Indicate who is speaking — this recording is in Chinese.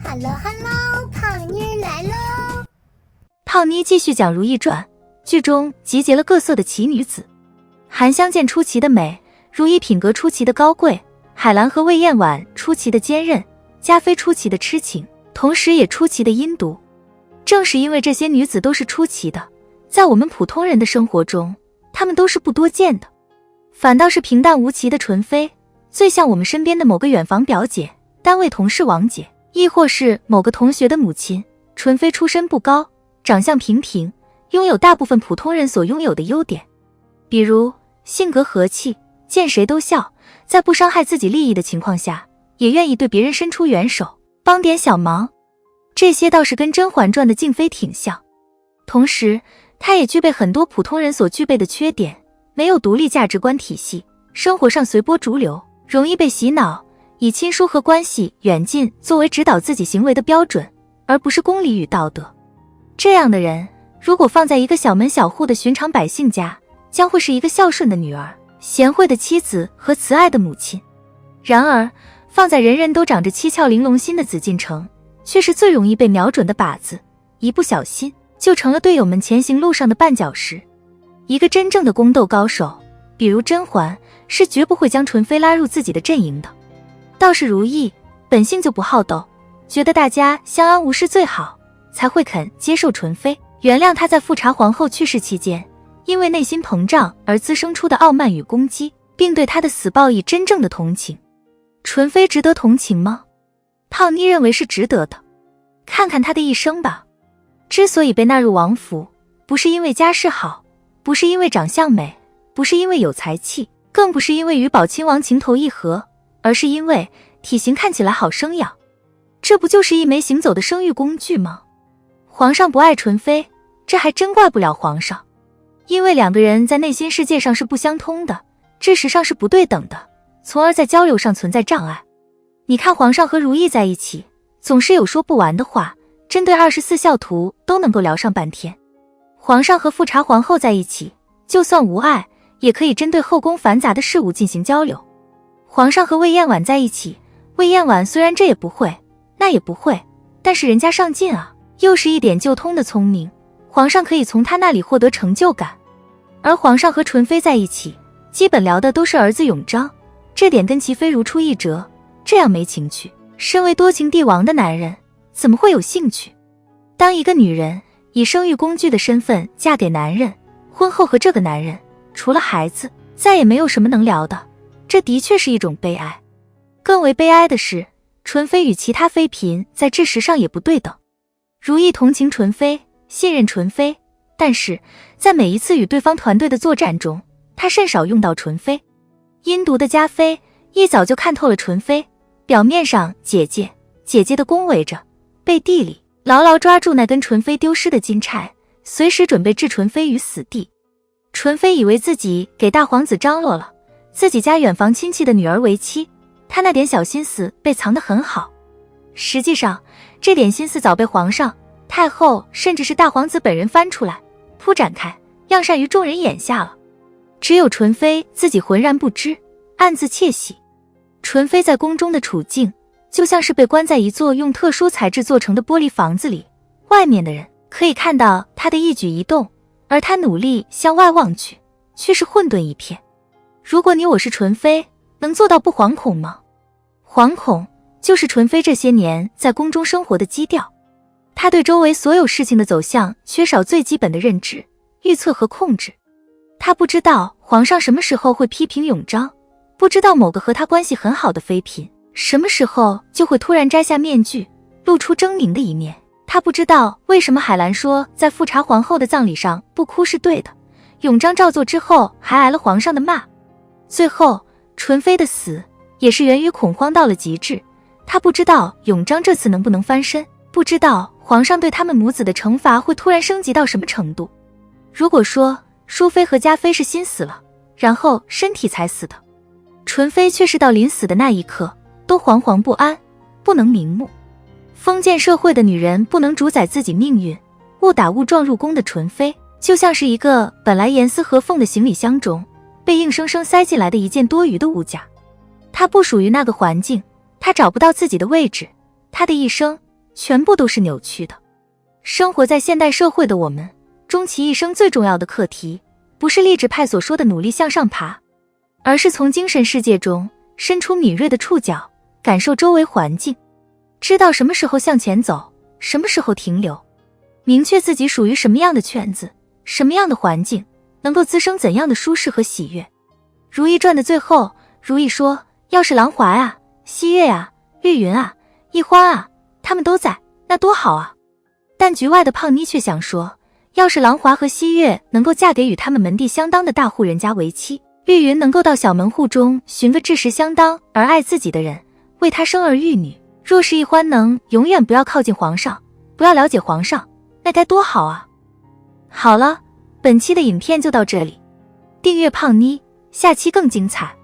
Speaker 1: Hello， 胖妮儿来喽！
Speaker 2: 胖妮继续讲《如懿传》，剧中集结了各色的奇女子，韩香见出奇的美，如懿品格出奇的高贵，海兰和魏嬿婉出奇的坚韧，嘉妃出奇的痴情，同时也出奇的阴毒。正是因为这些女子都是出奇的，在我们普通人的生活中，她们都是不多见的。反倒是平淡无奇的纯妃，最像我们身边的某个远房表姐、单位同事王姐，亦或是某个同学的母亲。纯妃出身不高，长相平平，拥有大部分普通人所拥有的优点，比如性格和气，见谁都笑，在不伤害自己利益的情况下，也愿意对别人伸出援手，帮点小忙。这些倒是跟《甄嬛传》的静妃挺像。同时，她也具备很多普通人所具备的缺点，没有独立价值观体系，生活上随波逐流，容易被洗脑，以亲疏和关系远近作为指导自己行为的标准，而不是公理与道德。这样的人，如果放在一个小门小户的寻常百姓家，将会是一个孝顺的女儿、贤惠的妻子和慈爱的母亲。然而，放在人人都长着七窍玲珑心的紫禁城，却是最容易被瞄准的靶子，一不小心就成了队友们前行路上的绊脚石。一个真正的宫斗高手，比如甄嬛，是绝不会将纯妃拉入自己的阵营的。倒是如懿，本性就不好斗，觉得大家相安无事最好，才会肯接受纯妃，原谅她在富察皇后去世期间，因为内心膨胀而滋生出的傲慢与攻击，并对她的死报以真正的同情。纯妃值得同情吗？胖妮认为是值得的。看看她的一生吧，之所以被纳入王府，不是因为家世好，不是因为长相美，不是因为有才气，更不是因为与宝亲王情投意合，而是因为体型看起来好生养。这不就是一枚行走的生育工具吗？皇上不爱纯妃，这还真怪不了皇上，因为两个人在内心世界上是不相通的，知识上是不对等的，从而在交流上存在障碍。你看皇上和如懿在一起，总是有说不完的话，针对24孝图都能够聊上半天。皇上和富察皇后在一起，就算无爱，也可以针对后宫繁杂的事物进行交流。皇上和魏嬿婉在一起，魏嬿婉虽然这也不会，那也不会，但是人家上进啊，又是一点就通的聪明，皇上可以从她那里获得成就感。而皇上和纯妃在一起，基本聊的都是儿子永璋，这点跟齐妃如出一辙，这样没情趣，身为多情帝王的男人，怎么会有兴趣？当一个女人以生育工具的身份嫁给男人，婚后和这个男人除了孩子，再也没有什么能聊的，这的确是一种悲哀。更为悲哀的是，纯妃与其他妃嫔在知识上也不对等。如懿同情纯妃，信任纯妃，但是在每一次与对方团队的作战中，她甚少用到纯妃。阴毒的嘉妃一早就看透了纯妃，表面上姐姐的恭维着，背地里牢牢抓住那根纯妃丢失的金钗，随时准备置纯妃于死地。纯妃以为自己给大皇子张罗了自己家远房亲戚的女儿为妻，她那点小心思被藏得很好。实际上，这点心思早被皇上、太后甚至是大皇子本人翻出来，铺展开，样善于众人眼下了。只有纯妃自己浑然不知，暗自窃喜。纯妃在宫中的处境，就像是被关在一座用特殊材质做成的玻璃房子里，外面的人可以看到她的一举一动，而她努力向外望去，却是混沌一片。如果你我是纯妃，能做到不惶恐吗？惶恐就是纯妃这些年在宫中生活的基调。她对周围所有事情的走向缺少最基本的认知、预测和控制。她不知道皇上什么时候会批评永璋，不知道某个和她关系很好的妃嫔什么时候就会突然摘下面具，露出狰狞的一面。她不知道为什么海兰说在富察皇后的葬礼上不哭是对的，永璋照做之后还挨了皇上的骂。最后纯妃的死也是源于恐慌到了极致，她不知道永璋这次能不能翻身，不知道皇上对他们母子的惩罚会突然升级到什么程度。如果说淑妃和嘉妃是心死了，然后身体才死的，纯妃却是到临死的那一刻都惶惶不安，不能瞑目。封建社会的女人不能主宰自己命运，误打误撞入宫的纯妃，就像是一个本来严丝合缝的行李箱中被硬生生塞进来的一件多余的物件。她不属于那个环境，她找不到自己的位置，他的一生全部都是扭曲的。生活在现代社会的我们，终其一生最重要的课题，不是励志派所说的努力向上爬，而是从精神世界中伸出敏锐的触角，感受周围环境，知道什么时候向前走，什么时候停留，明确自己属于什么样的圈子，什么样的环境，能够滋生怎样的舒适和喜悦。如懿传的最后，如懿说，要是郎华啊、西月啊、绿云啊、一欢啊，他们都在，那多好啊。但局外的胖妮却想说，要是郎华和西月能够嫁给与他们门第相当的大户人家为妻，绿云能够到小门户中寻个志识相当而爱自己的人，为他生儿育女。若是一欢能永远不要靠近皇上，不要了解皇上，那该多好啊。好了，本期的影片就到这里，订阅胖妮，下期更精彩。